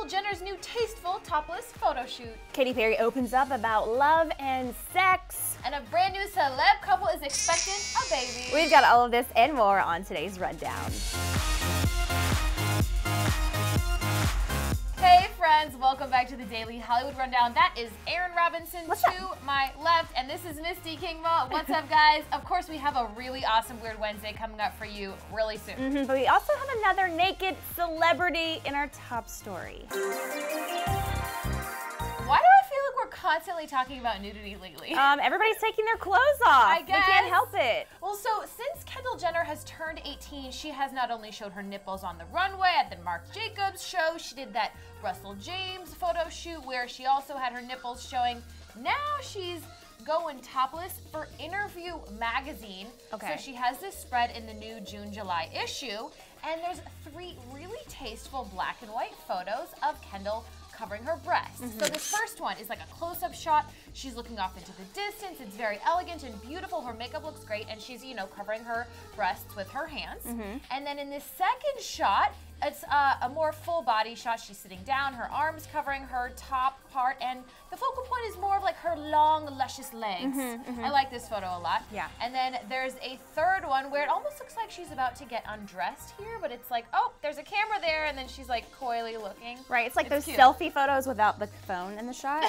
Kendall Jenner's new tasteful topless photo shoot. Katy Perry opens up about love and sex. And a brand new celeb couple is expecting a baby. We've got all of this and more on today's Rundown. Hey friends, welcome back to the Daily Hollywood Rundown. That is Aaron Robinson my left, and this is Misty Kingma. What's up, guys? Of course, we have a really awesome Weird Wednesday coming up for you really soon. But we also have another naked celebrity in our top story. Why do I feel like we're constantly talking about nudity lately? Everybody's taking their clothes off. I guess. We can't help it. Well, so since Kendall Jenner has turned 18, she has not only showed her nipples on the runway at the Marc Jacobs show, she did that Russell James photo shoot where she also had her nipples showing. Now she's going topless for Interview magazine. Okay. So she has this spread in the new June-July issue, and there's 3 really tasteful black and white photos of Kendall covering her breasts. So this first one is like a close-up shot. She's looking off into the distance. It's very elegant and beautiful. Her makeup looks great, and she's, covering her breasts with her hands. And then in this second shot, it's a more full body shot. She's sitting down, her arms covering her top part, and the focal point is more of like her long, luscious legs. I like this photo a lot. Yeah. And then there's a third one where it almost looks like she's about to get undressed here, but it's like, oh, there's a camera there, and then she's like coyly looking. Right, it's like those cute. selfie photos without the phone in the shot,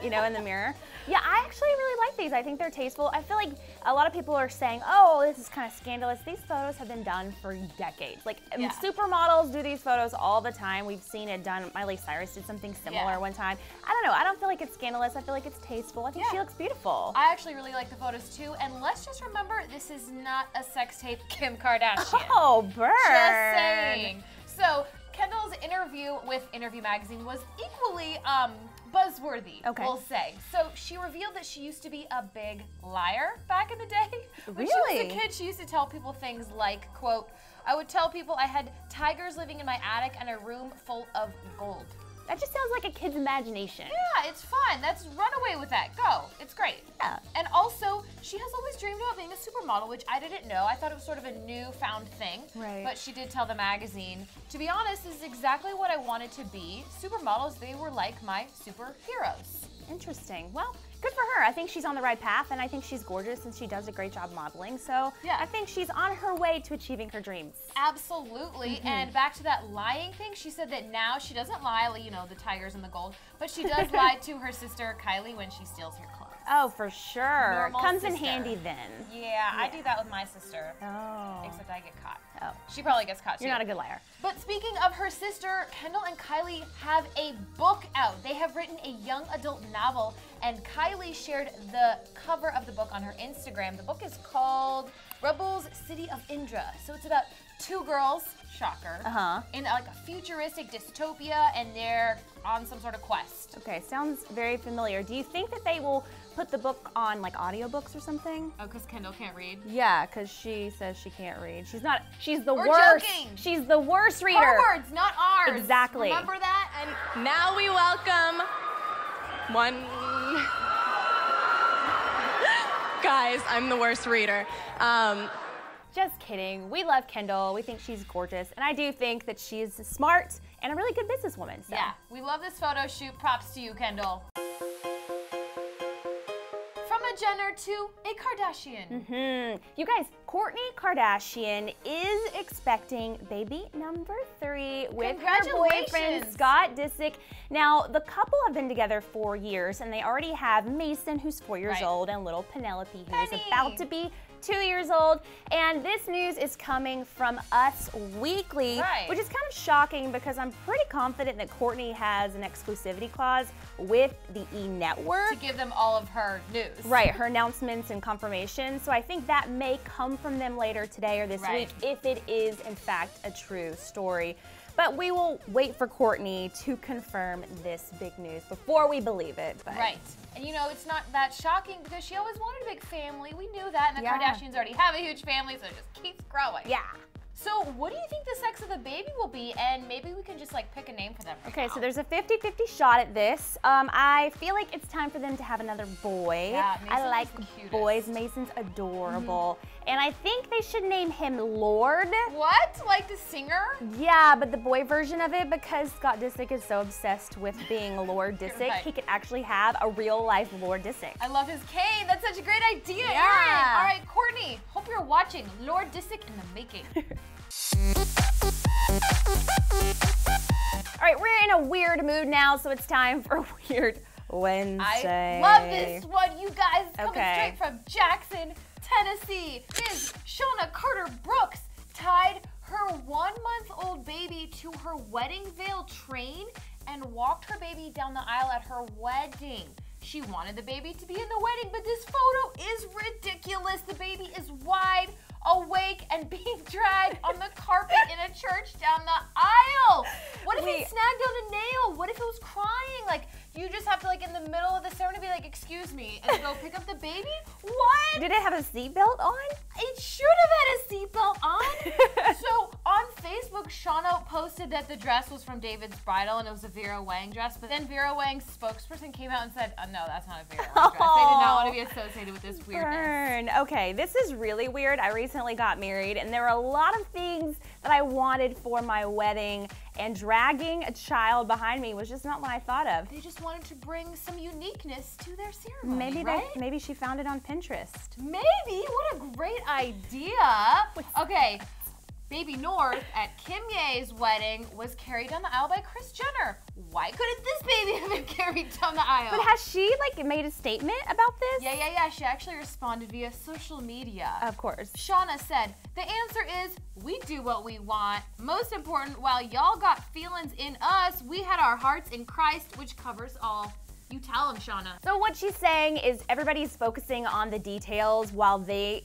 in the mirror. Yeah, I actually really like these. I think they're tasteful. I feel like a lot of people are saying, oh, this is kind of scandalous. These photos have been done for decades. Like, supermodels do these photos all the time. We've seen it done. Miley Cyrus did something similar one time. I don't know. I don't feel like it's scandalous. I feel like it's tasteful. I think she looks beautiful. I actually really like the photos too. And let's just remember, this is not a sex tape Kim Kardashian. Oh, burn. Just saying. So Kendall's interview with Interview magazine was equally buzzworthy, we'll say. So she revealed that she used to be a big liar back in the day. When she was a kid, she used to tell people things like, quote, I would tell people I had tigers living in my attic and a room full of gold. That just sounds like a kid's imagination. Yeah, it's fun. Run away with that. Go. It's great. Yeah. And also, she has always dreamed about being a supermodel, which I didn't know. I thought it was sort of a newfound thing. Right. But she did tell the magazine, to be honest, this is exactly what I wanted to be. Supermodels, they were like my superheroes. Interesting. Well, good for her. I think she's on the right path, and I think she's gorgeous, and she does a great job modeling. So I think she's on her way to achieving her dreams. Absolutely. And back to that lying thing, she said that now she doesn't lie, the tigers and the gold, but she does lie to her sister Kylie when she steals her clothes. Oh, for sure. Normal Comes in sister. handy then. Yeah, I do that with my sister. Oh. Except I get caught. Oh. She probably gets caught too. You're not a good liar. But speaking of her sister, Kendall and Kylie have a book out. They have written a young adult novel, and Kylie shared the cover of the book on her Instagram. The book is called Rebels City of Indra. So it's about 2 girls, shocker, in like a futuristic dystopia, and they're on some sort of quest. Okay, sounds very familiar. Do you think that they will put the book on like audiobooks or something? Oh, because Kendall can't read? Yeah, because she says she can't read. She's the We're worst. joking. She's the worst reader. Her words, not ours. Exactly. Remember that? And now we welcome one. Guys, I'm the worst reader. Just kidding. We love Kendall. We think she's gorgeous. And I do think that she is smart and a really good businesswoman. So. Yeah, we love this photo shoot. Props to you, Kendall. From a Jenner to a Kardashian. You guys, Kourtney Kardashian is expecting baby number 3 with her boyfriend, Scott Disick. Now, the couple have been together for years, and they already have Mason, who's 4 years old, and little Penelope, who's about to be 2 years old. And this news is coming from Us Weekly, which is kind of shocking because I'm pretty confident that Kourtney has an exclusivity clause with the E! Network. To give them all of her news. Right, her announcements and confirmation. So I think that may come from them later today or this week if it is, in fact, a true story. But we will wait for Kourtney to confirm this big news before we believe it. But. Right. And it's not that shocking because she always wanted a big family. We knew that, and the Kardashians already have a huge family, so it just keeps growing. Yeah. So what do you think the sex of the baby will be? And maybe we can just like pick a name for them right Okay, now. so there's a 50-50 shot at this. I feel like it's time for them to have another boy. Yeah, I like boys. cutest. Mason's adorable. And I think they should name him Lord. What? Like the singer? Yeah, but the boy version of it, because Scott Disick is so obsessed with being Lord Disick, right. he could actually have a real life Lord Disick. I love his cane. That's such a great idea, Yeah. Erin. All right, Kourtney, hope you're watching Lord Disick in the making. All right, we're in a weird mood now, so it's time for Weird Wednesday. I love this one, you guys. Coming Okay. straight from Jackson, Tennessee. Ms. Shauna Carter Brooks tied her 1-month-old baby to her wedding veil train and walked her baby down the aisle at her wedding. She wanted the baby to be in the wedding, but this photo is ridiculous. The baby is wide awake and being dragged on the carpet in a church down the aisle. What if it snagged on a nail? What if it was crying? Like, you just have to, like, in the middle of the ceremony, be like, excuse me, and go pick up the baby? What? Did it have a seatbelt on? It should have had a seatbelt on. So on Facebook, Shauna posted that the dress was from David's bridal and it was a Vera Wang dress. But then Vera Wang's spokesperson came out and said, no, that's not a Vera Wang dress. They did not want to be associated with this weirdness. Burn. Okay, this is really weird. I recently got married and there were a lot of things that I wanted for my wedding, and dragging a child behind me was just not what I thought of. They just wanted to bring some uniqueness to their ceremony, Maybe she found it on Pinterest. Maybe. What a great idea. Okay. Baby North at Kim Ye's wedding was carried down the aisle by Kris Jenner. Why couldn't this baby have been carried down the aisle? But has she like made a statement about this? Yeah. She actually responded via social media. Of course. Shauna said, the answer is we do what we want. Most important, while y'all got feelings in us, we had our hearts in Christ, which covers all. You tell him, Shauna. So what she's saying is everybody's focusing on the details while she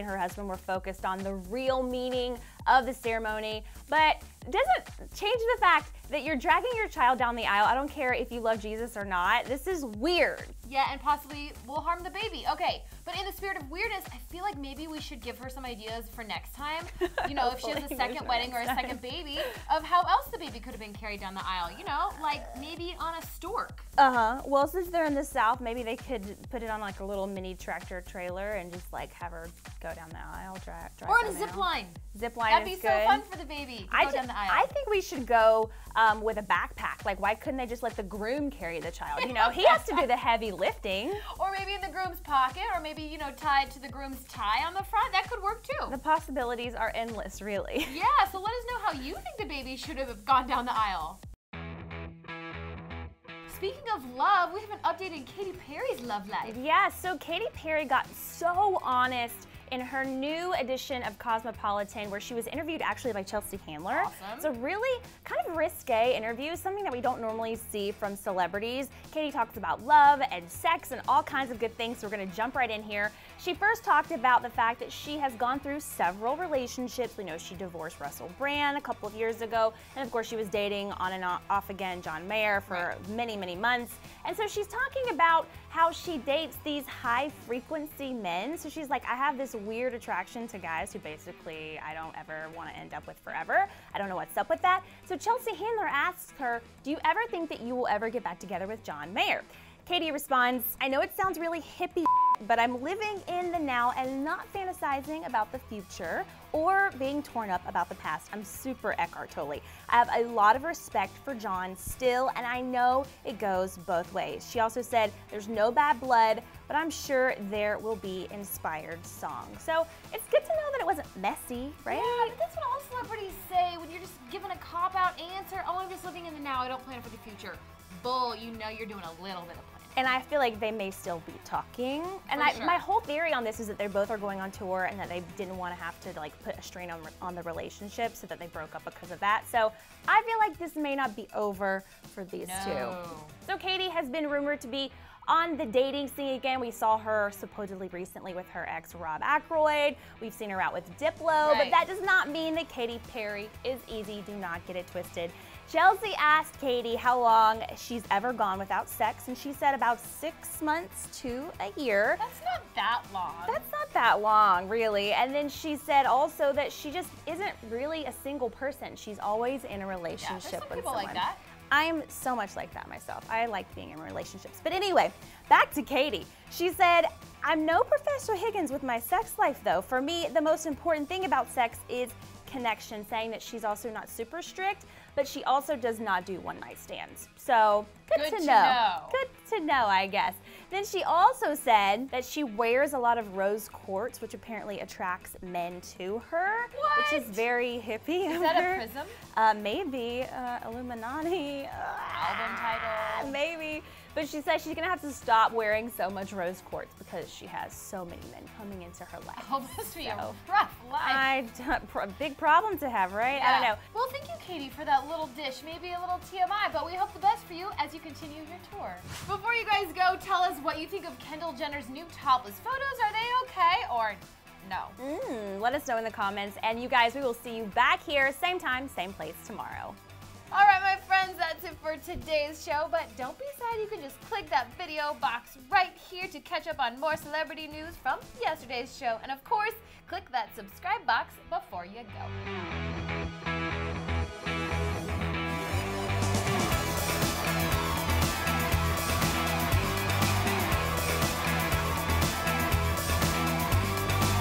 and her husband were focused on the real meaning of the ceremony. But it doesn't change the fact that you're dragging your child down the aisle. I don't care if you love Jesus or not. This is weird. Yeah, and possibly will harm the baby. Okay, but in the spirit of weirdness, I feel like maybe we should give her some ideas for next time. You know, if she has a second wedding or a second baby, of how else the baby could have been carried down the aisle. You know, like maybe on a stork. Well, since they're in the South, maybe they could put it on like a little mini tractor trailer and just like have her go down the aisle, drive or on down a the zip aisle. line. Zip line That'd is be good. so fun for the baby to go down the aisle. I think we should go with a backpack. Like, why couldn't they just let the groom carry the child? You know, he has to do the heavy lifting. Or maybe in the groom's pocket, or maybe, you know, tied to the groom's tie on the front. That could work too. The possibilities are endless, really. Yeah, so let us know how you think the baby should have gone down the aisle. Speaking of love, we have an update in Katy Perry's love life. Yeah, so Katy Perry got so honest in her new edition of Cosmopolitan, where she was interviewed actually by Chelsea Handler. Awesome. It's a really kind of risque interview, something that we don't normally see from celebrities. Katy talks about love and sex and all kinds of good things, so we're gonna jump right in here. She first talked about the fact that she has gone through several relationships. We know she divorced Russell Brand a couple of years ago, and of course she was dating on and off again John Mayer for many, many months. And so she's talking about how she dates these high frequency men. So she's like, I have this weird attraction to guys who basically I don't ever want to end up with forever. I don't know what's up with that. So Chelsea Handler asks her, do you ever think that you will ever get back together with John Mayer? Katy responds, I know it sounds really hippie, but I'm living in the now and not fantasizing about the future or being torn up about the past. I'm super Eckhart Tolle. I have a lot of respect for John still, and I know it goes both ways. She also said, there's no bad blood, but I'm sure there will be inspired songs. So it's good to know that it wasn't messy, right? Yeah, but that's what all celebrities say when you're just given a cop-out answer. Oh, I'm just living in the now, I don't plan for the future. Bull, you know you're doing a little bit of planning. And I feel like they may still be talking. And my whole theory on this is that they both are going on tour and that they didn't want to have to like put a strain on the relationship, so that they broke up because of that. So I feel like this may not be over for these two. So Katy has been rumored to be on the dating scene again. We saw her supposedly recently with her ex Rob Ackroyd. We've seen her out with Diplo, but that does not mean that Katy Perry is easy. Do not get it twisted. Chelsea asked Katy how long she's ever gone without sex, and she said about 6 months to a year. That's not that long. That's not that long, really. And then she said also that she just isn't really a single person. She's always in a relationship there's some with people someone. like that. I'm so much like that myself. I like being in relationships. But anyway, back to Katy. She said, I'm no Professor Higgins with my sex life, though. For me, the most important thing about sex is connection, saying that she's also not super strict, but she also does not do one-night stands. So, good to know. Good to know, I guess. Then she also said that she wears a lot of rose quartz, which apparently attracts men to her. What? Which is very hippie. Is that a prism? Maybe. Illuminati. Album title. Maybe. But she says she's going to have to stop wearing so much rose quartz because she has so many men coming into her life. Oh, this must be a rough life. Big problem to have, right? Yeah. I don't know. Well, thank you, Katy, for that little dish. Maybe a little TMI, but we hope the best for you as you continue your tour. Before you guys go, tell us what you think of Kendall Jenner's new topless photos. Are they okay or no? Let us know in the comments. And you guys, we will see you back here, same time, same place tomorrow. All right, my friends, that's it for today's show, but don't be sad. You can just click that video box right here to catch up on more celebrity news from yesterday's show. And of course, click that subscribe box before you go.